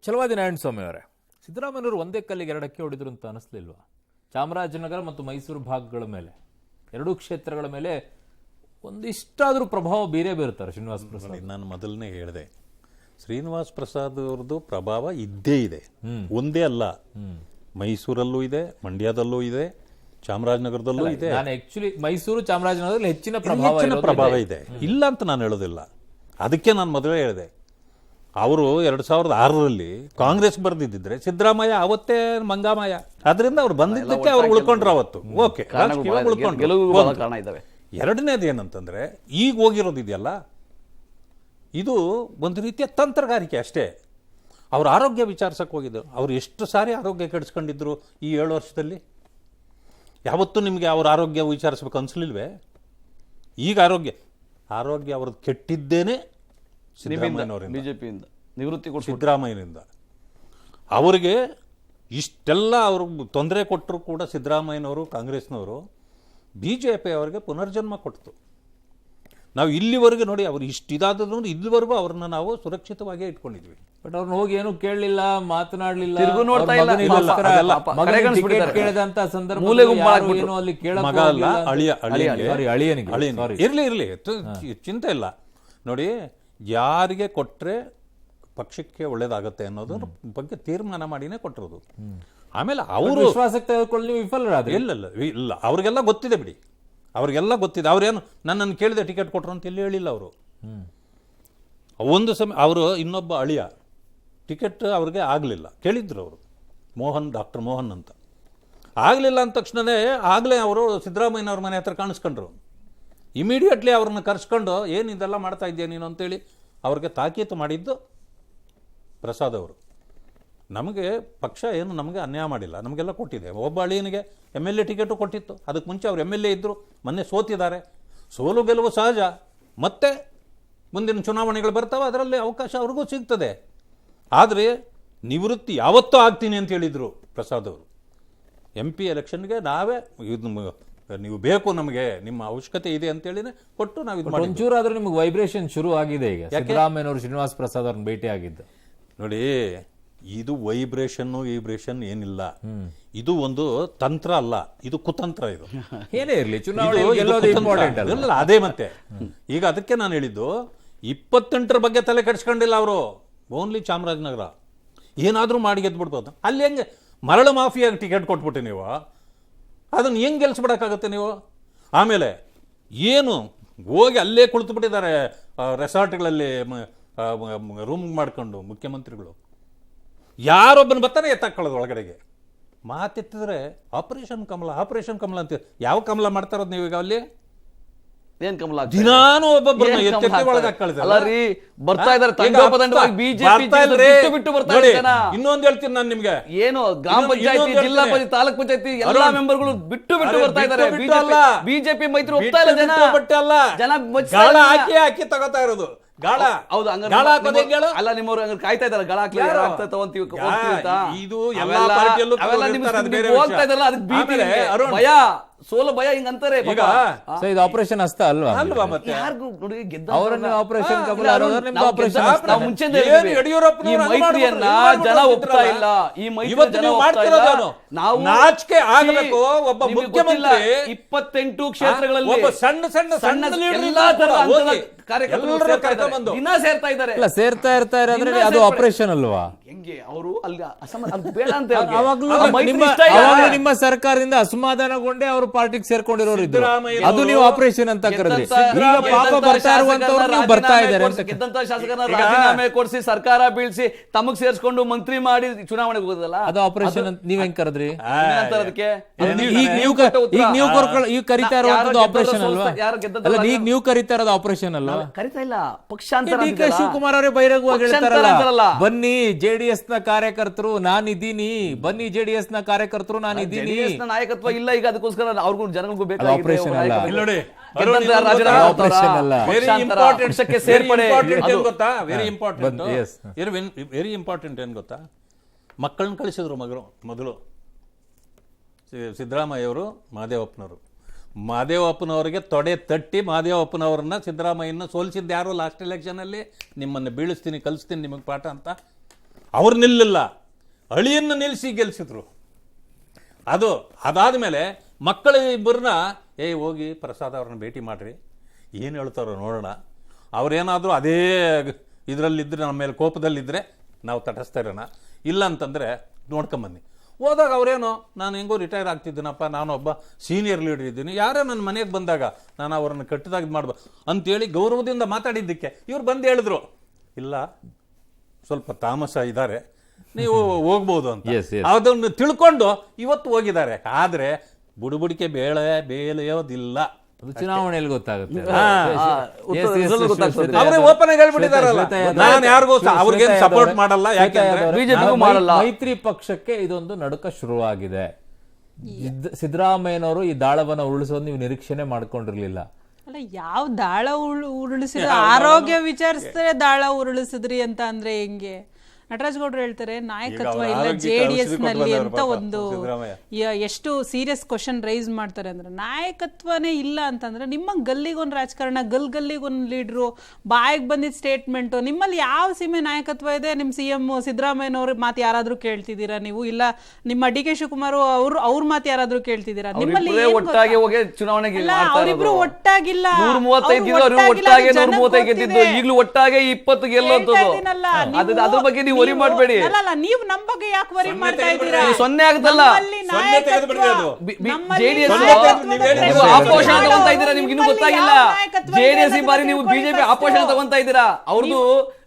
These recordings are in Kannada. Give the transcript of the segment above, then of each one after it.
ಛಲವಾದಿ ನಾರಾಯಣಸ್ವಾಮಿ ಅವರೇ, ಸಿದ್ದರಾಮಯ್ಯವರು ಒಂದೇ ಕಲ್ಲಿಗೆ ಎರಡಕ್ಕೆ ಹೊಡೆದ್ರು ಅಂತ ಅನಿಸ್ಲಿಲ್ವಾ? ಚಾಮರಾಜನಗರ ಮತ್ತು ಮೈಸೂರು ಭಾಗಗಳ ಮೇಲೆ, ಎರಡೂ ಕ್ಷೇತ್ರಗಳ ಮೇಲೆ ಒಂದಿಷ್ಟಾದ್ರೂ ಪ್ರಭಾವ ಬೇರೆ ಬೀರ್ತಾರೆ ಶ್ರೀನಿವಾಸ್ ಪ್ರಸಾದ್. ನಾನು ಮೊದಲನೇ ಹೇಳಿದೆ, ಶ್ರೀನಿವಾಸ್ ಪ್ರಸಾದ್ ಅವ್ರದ್ದು ಪ್ರಭಾವ ಇದ್ದೇ ಇದೆ, ಒಂದೇ ಅಲ್ಲ. ಮೈಸೂರಲ್ಲೂ ಇದೆ, ಮಂಡ್ಯದಲ್ಲೂ ಇದೆ, ಚಾಮರಾಜನಗರದಲ್ಲೂ ಇದೆ. ನಾನು ಆಕ್ಚುಲಿ ಮೈಸೂರು ಚಾಮರಾಜನಗರದಲ್ಲಿ ಹೆಚ್ಚಿನ ಪ್ರಭಾವ ಇದೆ, ಇಲ್ಲ ಅಂತ ನಾನು ಹೇಳೋದಿಲ್ಲ. ಅದಕ್ಕೆ ನಾನು ಮೊದಲೇ ಹೇಳಿದೆ, ಅವರು 2006ರಲ್ಲಿ ಕಾಂಗ್ರೆಸ್ ಬರ್ದಿದ್ದಿದ್ರೆ ಸಿದ್ದರಾಮಯ್ಯ ಅವತ್ತೇ ಮಂಗಾಮಯ್ಯ. ಅದರಿಂದ ಅವ್ರು ಬಂದಿದ್ದಕ್ಕೆ ಅವ್ರು ಉಳ್ಕೊಂಡ್ರು ಅವತ್ತು. ಓಕೆ, ಎರಡನೇದು ಏನಂತಂದ್ರೆ, ಈಗ ಹೋಗಿರೋದು ಇದೆಯಲ್ಲ, ಇದು ಒಂದು ರೀತಿಯ ತಂತ್ರಗಾರಿಕೆ ಅಷ್ಟೇ. ಅವ್ರ ಆರೋಗ್ಯ ವಿಚಾರಿಸಕ್ಕೆ ಹೋಗಿದ್ರು. ಅವ್ರು ಎಷ್ಟು ಸಾರಿ ಆರೋಗ್ಯ ಕೆಡಿಸ್ಕೊಂಡಿದ್ರು ಈ 7 ವರ್ಷದಲ್ಲಿ? ಯಾವತ್ತೂ ನಿಮಗೆ ಅವ್ರ ಆರೋಗ್ಯ ವಿಚಾರಿಸ್ಬೇಕು ಅನ್ಸಲಿಲ್ವೇ? ಈಗ ಆರೋಗ್ಯ ಅವ್ರದ್ದು ಕೆಟ್ಟಿದ್ದೇನೆ ಸಿದ್ದರಾಮಯ್ಯನವರಿಂದ, ಬಿಜೆಪಿಯಿಂದ ನಿವೃತ್ತಿ ಸಿದ್ದರಾಮಯ್ಯನಿಂದ. ಅವರಿಗೆ ಇಷ್ಟೆಲ್ಲ ಅವರು ತೊಂದರೆ ಕೊಟ್ಟರು ಕೂಡ ಸಿದ್ದರಾಮಯ್ಯನವರು, ಕಾಂಗ್ರೆಸ್ನವರು, BJP ಅವರಿಗೆ ಪುನರ್ಜನ್ಮ ಕೊಡ್ತು. ನಾವು ಇಲ್ಲಿವರೆಗೆ ನೋಡಿ, ಅವ್ರು ಇಷ್ಟಿದಾದ್ರೂ ಇಲ್ಲಿವರೆಗೂ ಅವ್ರನ್ನ ನಾವು ಸುರಕ್ಷಿತವಾಗಿ ಇಟ್ಕೊಂಡಿದ್ವಿ. ಬಟ್ ಅವ್ರನ್ನ ಹೋಗಿ ಏನು ಕೇಳಲಿಲ್ಲ, ಮಾತನಾಡಲಿಲ್ಲ, ಇರ್ಲಿ ಚಿಂತೆ ಇಲ್ಲ. ನೋಡಿ, ಯಾರಿಗೆ ಕೊಟ್ರೆ ಪಕ್ಷಕ್ಕೆ ಒಳ್ಳೇದಾಗತ್ತೆ ಅನ್ನೋದ್ರ ಬಗ್ಗೆ ತೀರ್ಮಾನ ಮಾಡಿನೇ ಕೊಟ್ಟಿರೋದು. ಆಮೇಲೆ ಅವರು ವಿಶ್ವಾಸಕ್ಕೆ ತೆಗೆದುಕೊಳ್ಳಿ ವಿಫಲರಾದ್ರೆ ಇಲ್ಲ, ಅವ್ರಿಗೆಲ್ಲ ಗೊತ್ತಿದೆ ಬಿಡಿ, ಅವ್ರಿಗೆಲ್ಲ ಗೊತ್ತಿದೆ. ಅವ್ರೇನು ನನ್ನನ್ನು ಕೇಳಿದೆ ಟಿಕೆಟ್ ಕೊಟ್ರು ಅಂತ ಎಲ್ಲಿ ಹೇಳಿಲ್ಲ ಅವರು. ಒಂದು ಸಮಯ ಅವರು ಇನ್ನೊಬ್ಬ ಅಳಿಯ ಟಿಕೆಟ್ ಅವ್ರಿಗೆ ಆಗಲಿಲ್ಲ, ಕೇಳಿದ್ರು ಅವರು, ಡಾಕ್ಟರ್ ಮೋಹನ್ ಅಂತ. ಆಗಲಿಲ್ಲ ಅಂದ ತಕ್ಷಣವೇ ಆಗಲೇ ಅವರು ಸಿದ್ದರಾಮಯ್ಯನವ್ರ ಮನೆ ಹತ್ರ ಕಾಣಿಸ್ಕೊಂಡ್ರು. ಇಮಿಡಿಯೇಟ್ಲಿ ಅವ್ರನ್ನ ಕರ್ಸ್ಕೊಂಡು, ಏನು ಇದೆಲ್ಲ ಮಾಡ್ತಾ ಇದ್ದೀಯ ನೀನು ಅಂತೇಳಿ ಅವ್ರಿಗೆ ತಾಕೀತು ಮಾಡಿದ್ದು ಪ್ರಸಾದ್ ಅವರು. ನಮಗೆ ಪಕ್ಷ ಏನು ನಮಗೆ ಅನ್ಯಾಯ ಮಾಡಿಲ್ಲ, ನಮಗೆಲ್ಲ ಕೊಟ್ಟಿದೆ. ಒಬ್ಬ ಅಳಿಯನಿಗೆ MLA ಟಿಕೆಟು ಕೊಟ್ಟಿತ್ತು. ಅದಕ್ಕೆ ಮುಂಚೆ ಅವ್ರು MLA ಇದ್ದರು, ಮೊನ್ನೆ ಸೋತಿದ್ದಾರೆ. ಸೋಲು ಗೆಲುವು ಸಹಜ, ಮತ್ತೆ ಮುಂದಿನ ಚುನಾವಣೆಗಳು ಬರ್ತಾವೆ, ಅದರಲ್ಲಿ ಅವಕಾಶ ಅವ್ರಿಗೂ ಸಿಗ್ತದೆ. ಆದರೆ ನಿವೃತ್ತಿ ಯಾವತ್ತೂ ಆಗ್ತೀನಿ ಅಂತ ಹೇಳಿದರು ಪ್ರಸಾದ್ ಅವರು. MP ಎಲೆಕ್ಷನ್ಗೆ ನಾವೇ ನೀವು ಬೇಕು, ನಮಗೆ ನಿಮ್ಮ ಅವಶ್ಯಕತೆ ಇದೆ ಅಂತೇಳಿನೇ ಕೊಟ್ಟು ನಾವು ಇದು ಮಾಡಿ. ಒಂಚೂರಾದ್ರೂ ನಿಮ್ಗೆ ವೈಬ್ರೇಷನ್ ಶುರು ಆಗಿದೆ ಈಗ ಸಿದ್ದರಾಮಯ್ಯನವರು ಶ್ರೀನಿವಾಸ್ ಪ್ರಸಾದ್ ಅವ್ರನ್ನ ಭೇಟಿ ಆಗಿದ್ದು. ನೋಡಿ, ಇದು ವೈಬ್ರೇಷನ್ ಏನಿಲ್ಲ, ಇದು ಒಂದು ತಂತ್ರ ಅಲ್ಲ, ಇದು ಕುತಂತ್ರ. ಇದು ಏನೇ ಇರಲಿ, ಚುನಾವಣೆ ಅದೇ ಮತ್ತೆ. ಈಗ ಅದಕ್ಕೆ ನಾನು ಹೇಳಿದ್ದು, 28ರ ಬಗ್ಗೆ ತಲೆ ಕೆಡಿಸ್ಕೊಂಡಿಲ್ಲ ಅವರು. ಓನ್ಲಿ ಚಾಮರಾಜನಗರ ಏನಾದರೂ ಮಾಡಿ ಗೆದ್ಬಿಡ್ಬೋದು. ಅಲ್ಲಿ ಹೆಂಗೆ ಮರಳು ಮಾಫಿಯಾಗಿ ಟಿಕೆಟ್ ಕೊಟ್ಬಿಟ್ಟು ನೀವು ಅದನ್ನು ಹೆಂಗೆ ಗೆಲ್ಸ್ಬಿಡಕ್ಕಾಗತ್ತೆ ನೀವು? ಆಮೇಲೆ ಏನು ಹೋಗಿ ಅಲ್ಲೇ ಕುಳಿತು ಬಿಟ್ಟಿದ್ದಾರೆ ರೆಸಾರ್ಟ್ಗಳಲ್ಲಿ ರೂಮ್ ಮಾಡ್ಕೊಂಡು ಮುಖ್ಯಮಂತ್ರಿಗಳು. ಯಾರೊಬ್ಬನ ಬರ್ತಾನೆ ಎತ್ತಾಕೊಳ್ಳೋದು ಒಳಗಡೆಗೆ. ಮಾತೆತ್ತಿದ್ರೆ ಆಪರೇಷನ್ ಕಮಲ ಅಂತ ಯಾವ ಕಮಲ ಮಾಡ್ತಾರೋದು ನೀವು ಈಗ ಅಲ್ಲಿ? ಏನ್ ಕಮಲ? ದಿನಾನು ಒಬ್ಬೊಬ್ಬರನ್ನ ಎತ್ತಿ ಒಳಗೆ ಹಾಕೊಳ್ಳೋದು. ಬರ್ತಾ ಇದ್ದಾರೆ ಬಿಜೆಪಿ ಬಿಟ್ಟು ಬರ್ತಾ ಇದ್ದಾರೆ. ಇನ್ನೊಂದು ಹೇಳ್ತೀನಿ ನಾನು ನಿಮ್ಗೆ, ಏನು ಗ್ರಾಮ ಪಂಚಾಯತಿ, ಜಿಲ್ಲಾ ಪಂಚಾಯತಿ, ತಾಲೂಕ್ ಪಂಚಾಯತಿ ಎಲ್ಲಾ ಮೆಂಬರ್ಗಳು ಬಿಟ್ಟು ಬರ್ತಾ ಇದ್ದಾರೆ. ಬಿಜೆಪಿ ಮೈತ್ರಿ ಹೋಗ್ತಾ ಇಲ್ಲ. ಜನ ಹಾಕಿ ತಗೋತಾ ಇರೋದು ಗಾಳ. ಹೌದು, ಅಲ್ಲ ನಿಮ್ಮವ್ರು ಹಂಗ ಕಾಯ್ತಾ ಇದಾರೆ ಗಾಳ ಹಾಕಿ ತಗೊಂತೀವಿ ಹೋಗ್ತಾ ಇದಾರಲ್ಲ, ಅದಕ್ಕೆ ಭೀತಿ, ಭಯ, ಸೋಲು ಭಯ ಹಿಂಗ ಅಂತಾರೆ. ಇದು ಆಪರೇಷನ್ ಅಸ್ತ ಅಲ್ವಾ? ಯಾರಿಗೂ ನೋಡಿ ಆಪರೇಷನ್ ಮುಂಚೆ ಈ ಮೈತ್ರಿಯನ್ನ ಜನ ಒಪ್ತಾ ಇಲ್ಲ. ಈ ಮೈತ್ರಿ ಜನ ಒಪ್ತಾ ಇಲ್ಲ. ನಾವು ನಾಚಿಕೆ ಆಗಬೇಕು. ಒಬ್ಬ ಮುಖ್ಯಮಂತ್ರಿ 28 ಕ್ಷೇತ್ರಗಳಲ್ಲಿ ಸಣ್ಣ ಎಲ್ಲಾ ತರದ ಕಾರ್ಯಕರ್ತರು ದಿನ ಸೇರ್ತಾ ಇದ್ದಾರೆ. ಸೇರ್ತಾ ಇರ್ತಾರೆ ಅಂದ್ರೆ ಅದು ಆಪರೇಷನ್ ಅಲ್ವಾ? ಹೆಂಗೆ ಅವರು ಅಲ್ಲಿ ಬೇಡ ಅಂತ ನಿಮ್ಮ ಸರ್ಕಾರದಿಂದ ಅಸಮಾಧಾನಗೊಂಡೇ ಅವರು ಪಾರ್ಟಿಗೆ ಸೇರ್ಕೊಂಡಿರೋರು ಇದ್ರು. ಅದು ನೀವು ಆಪರೇಷನ್ ಅಂತ ಕರೆದ್ರಿ. ಈಗ ಪಾಪ ಬರ್ತಾ ಇರುವಂತವ್ರು ಬರ್ತಾ ಇದ್ದಾರೆ ಅಂತ. ಗೆದ್ದಂತ ಶಾಸಕರನ್ನ ರಾಜೀನಾಮೆ ಕೊಡಿಸಿ ಸರ್ಕಾರ ಬೀಳ್ಸಿ ತಮಗ್ ಸೇರ್ಸ್ಕೊಂಡು ಮಂತ್ರಿ ಮಾಡಿ ಚುನಾವಣೆಗೆ ಹೋಗೋದಲ್ಲ, ಅದು ಆಪರೇಷನ್ ಅಂತ ನೀವ್ ಹೆಂಗ್ ಕರೆದ್ರಿ? ಅದಕ್ಕೆ ಈಗ ಕರಿತಾ ಇರುವಂತದ್ದು ಆಪರೇಷನ್ ಅಲ್ವಾ? ಅಲ್ಲ, ಈಗ ನೀವು ಕರಿತಾ ಇರೋದು ಆಪರೇಷನ್ ಅಲ್ವಾ? ಕರಿತಾ ಇಲ್ಲ, ಪಕ್ಷಾಂತರ. DK ಶಿವಕುಮಾರ್ ಅವರೇ ಬಹಿರಂಗವಾಗಿ ಹೇಳ್ತಾರಲ್ಲ, ಬನ್ನಿ JDS ನ ಕಾರ್ಯಕರ್ತರು ನಾನಿದ್ದೀನಿ, ಬನ್ನಿ JDS ನ ಕಾರ್ಯಕರ್ತರು ನಾನಿದ್ದೀನಿ. ನಾಯಕತ್ವ ಇಲ್ಲ ಈಗ, ಅದಕ್ಕೋಸ್ಕರ ಅವ್ರಿಗೂ ಜನಗಳಿಗೂ ಬೇಕಾಗಿದೆ. ಆಪರೇಷನ್ ಅಲ್ಲ, ವೆರಿ ಇಂಪಾರ್ಟೆಂಟ್ ಏನ್ ಗೊತ್ತಾ? ಮಕ್ಕಳನ್ನ ಕಳಿಸಿದ್ರು ಮೊದಲು ಸಿದ್ದರಾಮಯ್ಯವರು, ಮಹದೇವಪ್ಪನವರಿಗೆ ತೊಡೆ ತಟ್ಟಿ ಮಹದೇವಪ್ಪನವ್ರನ್ನ, ಸಿದ್ದರಾಮಯ್ಯನ ಸೋಲಿಸಿದ್ದು ಯಾರು ಲಾಸ್ಟ್ ಎಲೆಕ್ಷನಲ್ಲಿ? ನಿಮ್ಮನ್ನು ಬೀಳಿಸ್ತೀನಿ, ಕಲಿಸ್ತೀನಿ ನಿಮಗೆ ಪಾಠ ಅಂತ. ಅವ್ರು ನಿಲ್ಲಿಲ್ಲ, ಅಳಿಯನ್ನು ನಿಲ್ಲಿಸಿ ಗೆಲ್ಲಿಸಿದ್ರು. ಅದಾದ ಮೇಲೆ ಮಕ್ಕಳ ಇಬ್ಬರನ್ನ ಹೋಗಿ ಪ್ರಸಾದ್ ಅವ್ರನ್ನ ಭೇಟಿ ಮಾಡ್ರಿ, ಏನು ಹೇಳ್ತಾರೋ ನೋಡೋಣ, ಅವ್ರೇನಾದರೂ ಅದೇ ಇದರಲ್ಲಿದ್ದರೆ ನಮ್ಮ ಮೇಲೆ ಕೋಪದಲ್ಲಿದ್ದರೆ ನಾವು ತಟಸ್ತಾ ಇರೋಣ, ಇಲ್ಲ ಅಂತಂದರೆ ನೋಡ್ಕೊಂಬನ್ನಿ. ಹೋದಾಗ ಅವರೇನೋ ನಾನು ಹೆಂಗೋ ರಿಟೈರ್ ಆಗ್ತಿದ್ದೀನಪ್ಪ, ನಾನೊಬ್ಬ ಸೀನಿಯರ್ ಲೀಡರ್ ಇದ್ದೀನಿ, ಯಾರೇ ನನ್ನ ಮನೆಗೆ ಬಂದಾಗ ನಾನು ಅವರನ್ನು ಕಟ್ಟಿದಾಗ ಮಾಡ್ಬೋದು ಅಂತೇಳಿ ಗೌರವದಿಂದ ಮಾತಾಡಿದ್ದಕ್ಕೆ ಇವ್ರು ಬಂದು ಹೇಳಿದ್ರು, ಇಲ್ಲ ಸ್ವಲ್ಪ ತಾಮಸ ಇದ್ದಾರೆ, ನೀವು ಹೋಗ್ಬೋದು ಅಂತ. ಅದನ್ನು ತಿಳ್ಕೊಂಡು ಇವತ್ತು ಹೋಗಿದ್ದಾರೆ. ಆದರೆ ಬುಡುಬುಡಿಕೆ ಬೇಳೆಯೋದಿಲ್ಲ, ಚುನಾವಣೆಯಲ್ಲಿ ಗೊತ್ತಾಗುತ್ತೆ. ಅವರೇ ಓಪನ್ ಆಗಿ ಹೇಳ್ಬಿಟ್ಟಿದಾರಲ್ಲ, ನಾನು ಯಾರಿಗೂ ಅವ್ರಿಗೇನು ಸಪೋರ್ಟ್ ಮಾಡಲ್ಲ, ಯಾಕೆಂದ್ರೆ ಬಿಜೆಪಿಗೂ ಮಾಡಲ್ಲ. ಮೈತ್ರಿ ಪಕ್ಷಕ್ಕೆ ಇದೊಂದು ನಡುಕ ಶುರುವಾಗಿದೆ. ಸಿದ್ದರಾಮಯ್ಯನವರು ಈ ದಾಳವನ್ನ ಉರುಳಿಸೋದು ನೀವು ನಿರೀಕ್ಷಣೆ ಮಾಡ್ಕೊಂಡಿರ್ಲಿಲ್ಲ. ಅಲ್ಲ, ಯಾವ ದಾಳ ಉರುಳಿಸಿದ್ರು? ಆರೋಗ್ಯ ವಿಚಾರಿಸಿದ್ರೆ ದಾಳ ಉರುಳಿಸಿದ್ರಿ ಅಂತ ಅಂದ್ರೆ ಹೆಂಗೆ? ನಟರಾಜ್ ಗೌಡ್ರು ಹೇಳ್ತಾರೆ ನಾಯಕತ್ವ ಇಲ್ಲ JDS ನಲ್ಲಿ ಅಂತ ಒಂದು ಎಷ್ಟು ಸೀರಿಯಸ್ ಕ್ವಶನ್ ರೈಸ್ ಮಾಡ್ತಾರೆ ಅಂದ್ರೆ, ನಾಯಕತ್ವನೇ ಇಲ್ಲ ಅಂತಂದ್ರೆ ನಿಮ್ಮ ಗಲ್ಲಿಗೊಂದು ರಾಜಕಾರಣ, ಗಲ್ಲಿಗೊಂದು ಲೀಡ್ರು, ಬಾಯಿಗೆ ಬಂದಿದ್ದ ಸ್ಟೇಟ್ಮೆಂಟ್, ನಿಮ್ಮಲ್ಲಿ ಯಾವ ಸೀಮೆ ನಾಯಕತ್ವ ಇದೆ? ನಿಮ್ CM ಸಿದ್ದರಾಮಯ್ಯನವ್ರ ಮಾತು ಯಾರಾದ್ರೂ ಕೇಳ್ತಿದ್ದೀರಾ ನೀವು? ಇಲ್ಲ ನಿಮ್ಮ DK ಶಿವಕುಮಾರ್ ಅವ್ರ ಮಾತು ಯಾರಾದ್ರೂ ಕೇಳ್ತಿದ್ದೀರಾ? ನಿಮ್ಮಲ್ಲಿ ಒಟ್ಟಾಗಿ ಹೋಗಿ ಚುನಾವಣೆಗೆ ಅವರಿಬ್ರು ಒಟ್ಟಾಗಿಲ್ಲ, 135 ಗೆದ್ದಿದ್ದು, ಈಗಲೂ ಒಟ್ಟಾಗೆ 20 ಗೆಲ್ಲೋದು. ಅದ್ರ ಬಗ್ಗೆ ನೀವು ವರಿ ಮಾಡಬೇಡಿ. ಅಲ್ಲ, ನೀವು ನಮ್ಮ ಬಗ್ಗೆ ಯಾಕೆ ವರಿ ಮಾಡ್ತಾ ಇದ್ದೀರಾ? ಸೊನ್ನೆ ಆಗುತ್ತಲ್ಲ, ಆಪೋಷಣ ತಗೊಂತಾ ಇದ್ದೀರಾ, ನಿಮ್ಗೆ ಇನ್ನೂ ಗೊತ್ತಾಗಿಲ್ಲ. JDS ಈ ಬಾರಿ ನೀವು ಬಿಜೆಪಿ ಆಪೋಷಣ ತಗೊಂತಾ ಇದ್ದೀರಾ. ಅವ್ರದ್ದು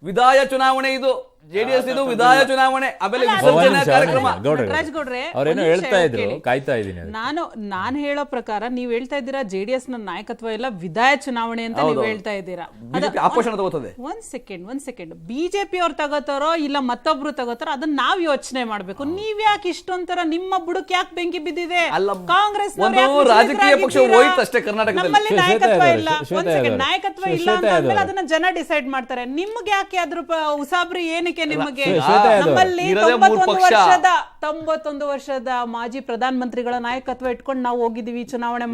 ವಿಧಾಯ ಚುನಾವಣೆ, ಇದು JDS ಇದು ವಿಧಾಯ ಚುನಾವಣೆ, ಆಮೇಲೆ ವಿಸರ್ಜನೆ ಕಾರ್ಯಕ್ರಮ. ನಟರಾಜ್ ಗೌಡ್ರೆ, ಅವರೇನೋ ಹೇಳ್ತಾ ಇದ್ರು, ಕಾಯ್ತಾ ಇದ್ದೀನಿ. ನಾನು ಹೇಳೋ ಪ್ರಕಾರ ನೀವ್ ಹೇಳ್ತಾ ಇದ್ದೀರಾ JDS ನ ನಾಯಕತ್ವ ಎಲ್ಲ ವಿಧಾಯ ಚುನಾವಣೆ ಅಂತ ನೀವು ಹೇಳ್ತಾ ಇದ್ದೀರಾ. ಆಪೋಷಣ ತಗೋತದೆ. ಒಂದ್ ಸೆಕೆಂಡ್, ಬಿಜೆಪಿ ಅವ್ರು ತಗೋತಾರೋ ಇಲ್ಲ ಮತ್ತೊಬ್ರು ತಗೋತಾರೋ ಅದನ್ನ ನಾವ್ ಯೋಚನೆ ಮಾಡ್ಬೇಕು. ನೀವ್ ಯಾಕೆ ಇಷ್ಟೊಂಥರ ನಿಮ್ಮ ಬುಡಕ್ ಯಾಕೆ ಬೆಂಕಿ ಬಿದ್ದಿದೆ? ಕಾಂಗ್ರೆಸ್ ರಾಜಕೀಯ ಪಕ್ಷ ಹೋಯ್ತು ಅಷ್ಟೇ ಕರ್ನಾಟಕದಲ್ಲಿ. ನಮ್ಮಲ್ಲಿ ನಾಯಕತ್ವ ಇಲ್ಲ. ಒಂದ್ ಸೆಕೆಂಡ್, ನಾಯಕತ್ವ ಇಲ್ಲ ಅಂತ ಅದನ್ನ ಜನ ಡಿಸೈಡ್ ಮಾಡ್ತಾರೆ. ನಿಮ್ಗೆ ಯಾಕೆ ಅದ್ರ ಉಸಾಬ್ರಿ ಏನಕ್ಕೆ ನಿಮಗೆ? ನಮ್ಮಲ್ಲಿ 91 ವರ್ಷದ ಮಾಜಿ ಪ್ರಧಾನ ಮಂತ್ರಿಗಳ ನಾಯಕತ್ವ ಇಟ್ಕೊಂಡು ನಾವು ಹೋಗಿದೀವಿ ಚುನಾವಣೆ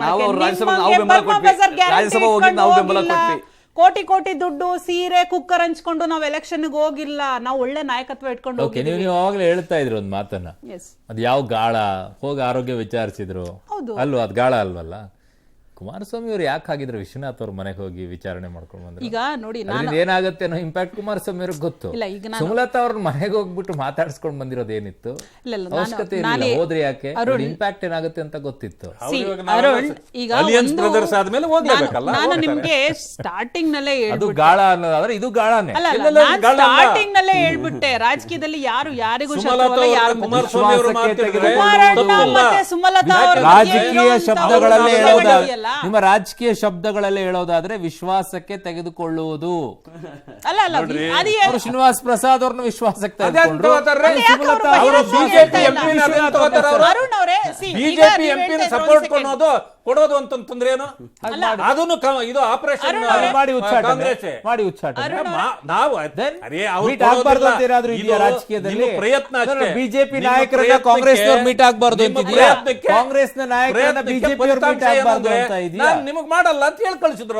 ಕೋಟಿ ದುಡ್ಡು, ಸೀರೆ, ಕುಕ್ಕರ್ ಹಂಚ್ಕೊಂಡು ನಾವು ಎಲೆಕ್ಷನ್ ಹೋಗಿಲ್ಲ. ನಾವು ಒಳ್ಳೆ ನಾಯಕತ್ವ ಇಟ್ಕೊಂಡು ಹೋಗಿದ್ದೀವಿ. ನೀವು ಅವಾಗಲೇ ಹೇಳ್ತಾ ಇದ್ರು ಒಂದು ಮಾತನ್ನ, ಅದ್ ಯಾವ ಗಾಳ ಹೋಗಿ ಆರೋಗ್ಯ ವಿಚಾರಿಸಿದ್ರು ಅಲ್ವಾ? ಅದ್ ಗಾಳ ಅಲ್ವಲ್ಲ. ಕುಮಾರಸ್ವಾಮಿ ಅವ್ರು ಯಾಕೆ ಹಾಗಿದ್ರೆ ವಿಶ್ವನಾಥ್ ಅವ್ರ ಮನೆಗೆ ಹೋಗಿ ವಿಚಾರಣೆ ಮಾಡ್ಕೊಂಡು ಬಂದ್ರು? ಈಗ ನೋಡಿ, ಏನಾಗುತ್ತೆ ಅನ್ನೋ ಇಂಪ್ಯಾಕ್ಟ್ ಕುಮಾರಸ್ವಾಮಿ ಅವ್ರಿಗೆ ಗೊತ್ತು. ಸುಮಲತಾ ಅವ್ರ ಮನೆಗೆ ಹೋಗ್ಬಿಟ್ಟು ಮಾತಾಡ್ಸ್ಕೊಂಡ್ ಬಂದಿರೋದು ಏನಿತ್ತು, ಅವಶ್ಯಕತೆ ಇರಲಿಲ್ಲ. ಹೋದ್ರೆ ಯಾಕೆ, ಇಂಪ್ಯಾಕ್ಟ್ ಏನಾಗುತ್ತೆ ಅಂತ ಗೊತ್ತಿತ್ತು. ನಾನು ನಿಮ್ಗೆ ಸ್ಟಾರ್ಟಿಂಗ್ ನಲ್ಲೇ ಅದು ಗಾಳ ಅನ್ನೋದಾದ್ರೆ ಇದು ಗಾಳನೇ. ಸ್ಟಾರ್ಟಿಂಗ್ ನಲ್ಲೇ ಹೇಳ್ಬಿಟ್ಟೆ, ರಾಜಕೀಯದಲ್ಲಿ ಯಾರು ಯಾರಿಗೂ ರಾಜಕೀಯ ಶಬ್ದಗಳಲ್ಲೇ ಹೇಳೋದಾದ್ರೆ, ನಿಮ್ಮ ರಾಜಕೀಯ ಶಬ್ದಗಳಲ್ಲೇ ಹೇಳೋದಾದ್ರೆ ವಿಶ್ವಾಸಕ್ಕೆ ತೆಗೆದುಕೊಳ್ಳುವುದು. ಶ್ರೀನಿವಾಸ್ ಪ್ರಸಾದ್ ಅವ್ರನ್ನ ವಿಶ್ವಾಸಕ್ಕೆ ತೆಗೆದುಕೊಂಡ್ರು. ಸಪೋರ್ಟ್ ಕೊಡೋದು ಅಂತಂದ್ರೆ ಏನು? ಅದನ್ನು ಇದು ಆಪರೇಷನ್ ಮಾಡಿ ಉಚ್ಚಾಟ ನಾವು ರಾಜಕೀಯದಲ್ಲಿ ಪ್ರಯತ್ನ. ಬಿಜೆಪಿ ನಾಯಕರನ್ನ ಕಾಂಗ್ರೆಸ್ ಮೀಟ್ ಆಗ್ಬಾರ್ದು ಅಂತಿದ್ಯಾ? ಕಾಂಗ್ರೆಸ್ನ ನಾಯಕರನ್ನ ಬಿಜೆಪಿ ಮೀಟ್ ಆಗ್ಬಾರ್ದು ಅಂತ ಇದೆಯಾ? ನಿಮಗ್ ಮಾಡಲ್ಲ ಅಂತ ಹೇಳಿ ಕಳಿಸಿದ್ರು.